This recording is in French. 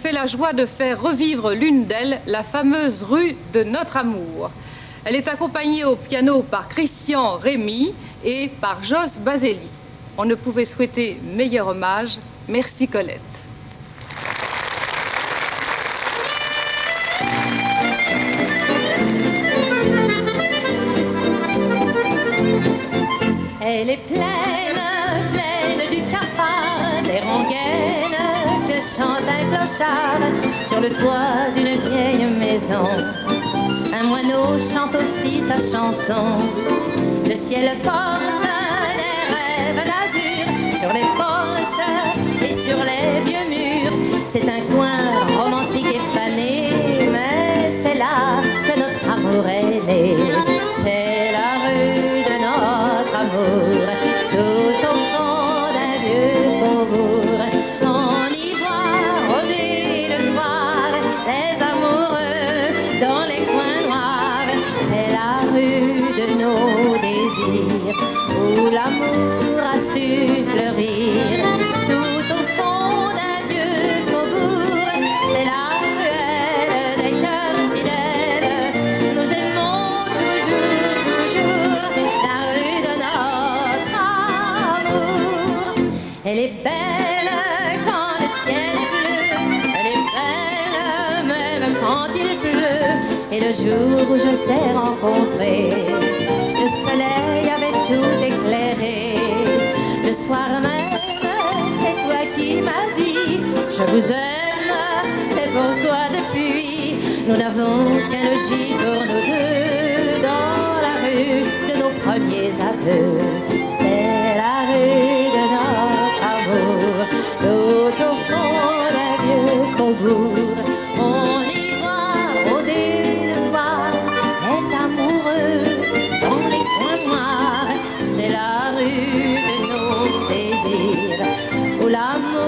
Fait la joie de faire revivre l'une d'elles, la fameuse rue de notre amour. Elle est accompagnée au piano par Christian Rémy et par Jos Baselli. On ne pouvait souhaiter meilleur hommage. Merci Colette. Elle est pleine, pleine du cafard, des rengaines que chante un clochard sur le toit d'une vieille maison. Un moineau chante aussi sa chanson. Le ciel porte des rêves d'azur sur les portes et sur les vieux murs. C'est un coin romantique et fané, mais c'est là que notre amour est né. C'est la rue de notre amour, tout au fond d'un vieux faubourg. On y voit rôder le soir les amoureux dans les coins noirs. C'est la rue de nos désirs où l'amour a su fleurir. Tout au fond d'un vieux faubourg, c'est la ruelle des cœurs fidèles. Nous aimons toujours, toujours la rue de notre amour. Elle est belle quand le ciel est bleu, elle est belle même quand il pleut. Et le jour où je t'ai rencontré, le soleil avait tout éclairé. Le soir même, c'est toi qui m'as dit je vous aime, c'est pourquoi depuis nous n'avons qu'un logis pour nous deux dans la rue de nos premiers aveux. C'est la rue de notre amour, tout au fond d'un vieux faubourg. On y voit rôder le soir les amoureux dans les coins noirs. C'est la rue de nos désirs où l'amour